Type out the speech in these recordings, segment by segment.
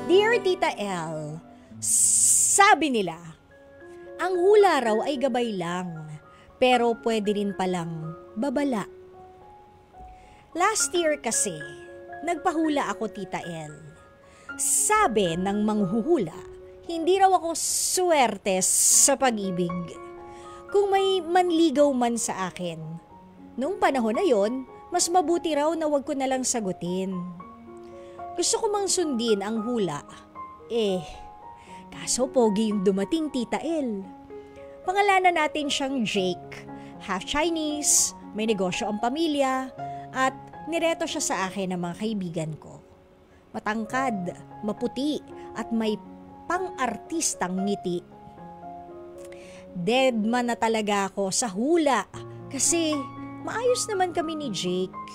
Dear Tita L, sabi nila, ang hula raw ay gabay lang, pero pwede rin palang babala. Last year kasi, nagpahula ako Tita L. Sabi ng manghuhula, hindi raw ako swerte sa pag-ibig. Kung may manligaw man sa akin. Noong panahon na yon, mas mabuti raw na wag ko na lang sagutin. Gusto ko mang sundin ang hula. Kaso pogi yung dumating Tita L. Pangalanan natin siyang Jake. Half Chinese, may negosyo ang pamilya, at nireto siya sa akin ng mga kaibigan ko. Matangkad, maputi, at may pang-artistang ngiti. Dead man na talaga ako sa hula kasi maayos naman kami ni Jake.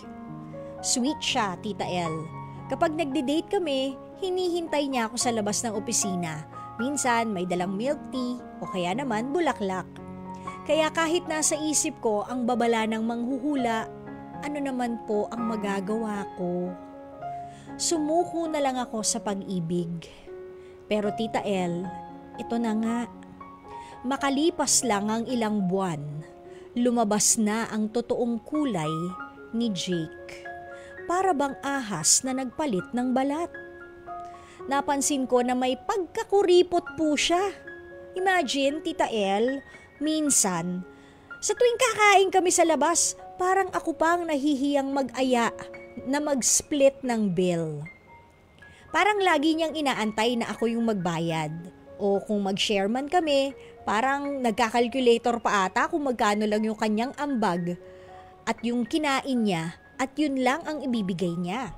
Sweet siya, Tita L. Kapag nagde-date kami, hinihintay niya ako sa labas ng opisina. Minsan may dalang milk tea o kaya naman bulaklak. Kaya kahit nasa isip ko ang babala ng manghuhula, ano naman po ang magagawa ko? Sumuko na lang ako sa pag-ibig. Pero Tita L, ito na nga. Makalipas lang ang ilang buwan, lumabas na ang totoong kulay ni Jake. Para bang ahas na nagpalit ng balat. Napansin ko na may pagkakuripot po siya. Imagine, Tita L, minsan, sa tuwing kakain kami sa labas, parang ako pang nahihiyang mag-aya na mag-split ng bill. Parang lagi niyang inaantay na ako yung magbayad. O kung mag-share man kami, parang nagkakalculator pa ata kung magkano lang yung kanyang ambag at yung kinain niya at yun lang ang ibibigay niya.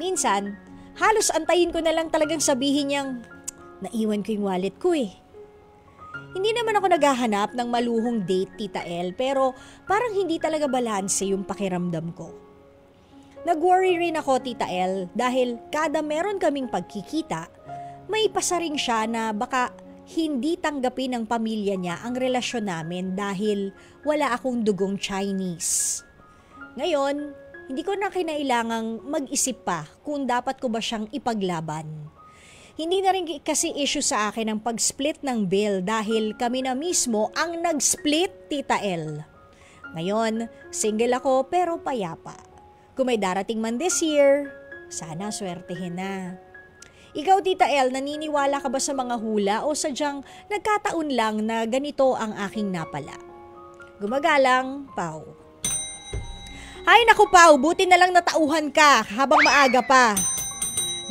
Minsan, halos antayin ko na lang talagang sabihin niyang, naiwan ko yung wallet ko eh. Hindi naman ako naghahanap ng maluhong date, Tita L, pero parang hindi talaga balanse yung pakiramdam ko. Nag-worry rin ako, Tita L, dahil kada meron kaming pagkikita, may pasaring siya na baka hindi tanggapin ng pamilya niya ang relasyon namin dahil wala akong dugong Chinese. Ngayon, hindi ko na kinailangang mag-isip pa kung dapat ko ba siyang ipaglaban. Hindi na rin kasi issue sa akin ang pag-split ng bill dahil kami na mismo ang nag-split, Tita L. Ngayon, single ako pero payapa. Kung may darating man this year, sana swertehin na. Ikaw, Tita L, naniniwala ka ba sa mga hula o sadyang nagkataon lang na ganito ang aking napala? Gumagalang, Pau. Ay naku Pau, buti na lang natauhan ka habang maaga pa.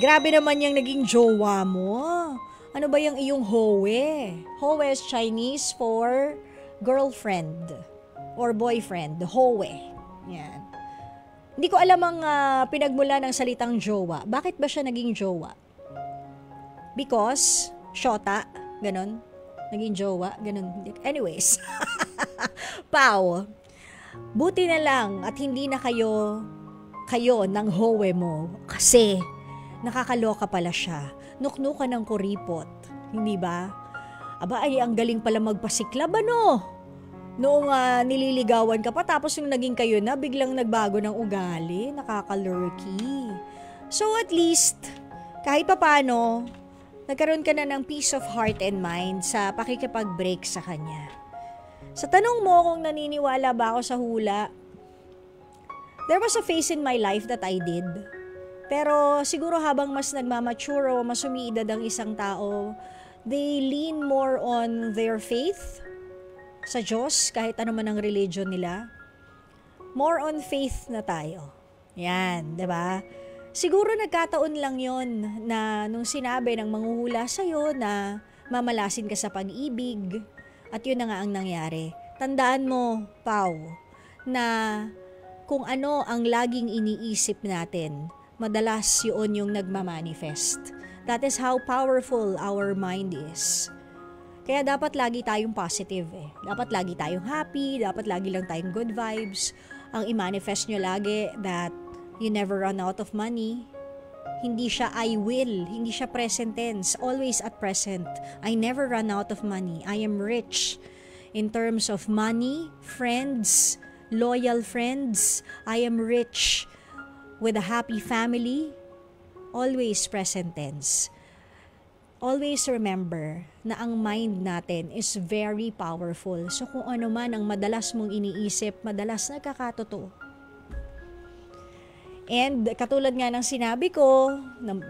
Grabe naman yung naging jowa mo. Ano ba yung iyong howe? Howe is Chinese for girlfriend or boyfriend, howe. Yan. Hindi ko alam ang pinagmula ng salitang jowa. Bakit ba siya naging jowa? Because, shota, ganon. Naging jowa, ganon. Anyways, Pau, buti na lang at hindi na kayo ng howe mo kasi nakakaloka pala siya. Nuknukan ng kuripot, hindi ba? Aba ay ang galing pala magpasiklab ano? Noong nililigawan ka pa tapos yung naging kayo na biglang nagbago ng ugali, nakakalurky. So at least kahit papaano nagkaroon ka na ng peace of heart and mind sa pakikipag-break sa kanya. Sa tanong mo kung naniniwala ba ako sa hula, there was a phase in my life that I did. Pero siguro habang mas nagmamature o mas umiidad ang isang tao, they lean more on their faith sa Diyos, kahit ano man ang religion nila. More on faith na tayo. Yan, 'di ba? Siguro nagkataon lang yon na nung sinabi ng manghuhula sa'yo na mamalasin ka sa pag-ibig, at yun na nga ang nangyari. Tandaan mo, Pau, na kung ano ang laging iniisip natin, madalas yun yung nagmamanifest. That is how powerful our mind is. Kaya dapat lagi tayong positive eh. Dapat lagi tayong happy, dapat lagi lang tayong good vibes. Ang i-manifest nyo lagi that you never run out of money. Hindi siya I will, hindi siya present tense, always at present. I never run out of money. I am rich in terms of money, friends, loyal friends. I am rich with a happy family. always present tense. Always remember na ang mind natin is very powerful. So kung ano man ang madalas mong iniisip, madalas nagkakatotoo. And katulad nga ng sinabi ko,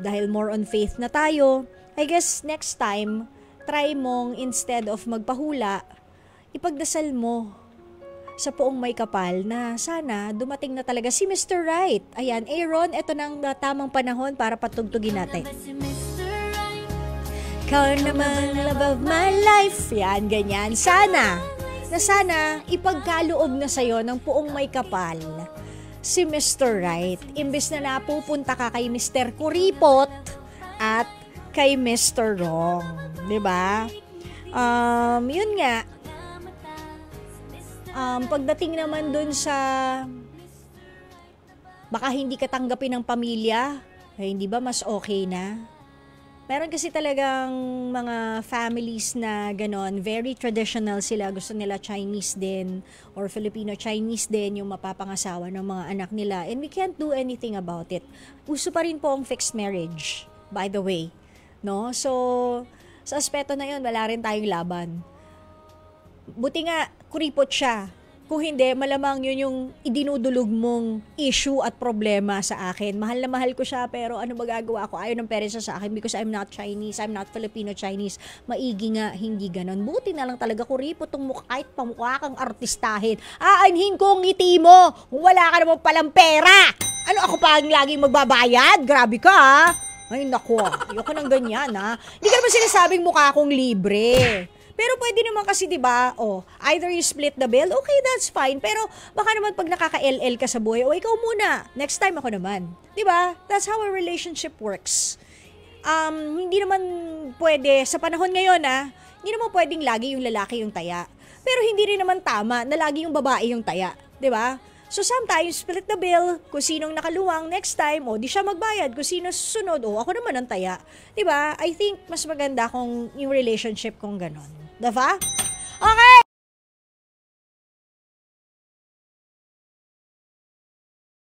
dahil more on faith na tayo, I guess next time, try mong instead of magpahula, ipagdasal mo sa poong may kapal na sana dumating na talaga si Mr. Right. Ayan, Aaron, ito na ang tamang panahon para patugtugin natin. Ikaw naman, love of my life. Yan, ganyan. Sana ipagkaloob na sa'yo ng poong may kapal si Mr. Right. Imbes na napupunta ka kay Mr. Kuripot at kay Mr. Wrong. Diba? Yun nga. Pagdating naman dun sa baka hindi ka tanggapin ng pamilya, hindi ba mas okay na? Meron kasi talagang mga families na ganon, very traditional sila, gusto nila Chinese din or Filipino-Chinese din yung mapapangasawa ng mga anak nila, and we can't do anything about it. Uso pa rin po ang fixed marriage, by the way. No? So, sa aspeto na yun, wala rin tayong laban. Buti nga, kuripot siya. Kung hindi, malamang yun yung idinudulog mong issue at problema sa akin. Mahal na mahal ko siya, pero ano magagawa ko? Ayaw ng parents sa akin because I'm not Chinese, I'm not Filipino-Chinese. Maigi nga, hindi ganon. Buti na lang talaga kuripot tong mukha, kahit pamukha kang artistahin. Aanhin ko ang ngiti mo kung wala ka naman palang pera. Ano, ako pa ang laging magbabayad? Grabe ka, ha? Ay, naku, ayoko ng ganyan, ha? Hindi ka naman sinasabing mukha akong libre. Pero pwede naman kasi, di ba, either you split the bill, okay, that's fine. Pero baka naman pag nakaka-LL ka sa buhay, ikaw muna, next time ako naman. Di ba? That's how a relationship works. Hindi naman pwede, sa panahon ngayon, hindi naman pwedeng lagi yung lalaki yung taya. Pero hindi rin naman tama na lagi yung babae yung taya. Di ba? So sometimes, split the bill, kung sinong nakaluwang next time, di siya magbayad. Kung sino susunod, ako naman ang taya. Diba? I think mas maganda kung yung relationship kung ganon. Diba? Okay!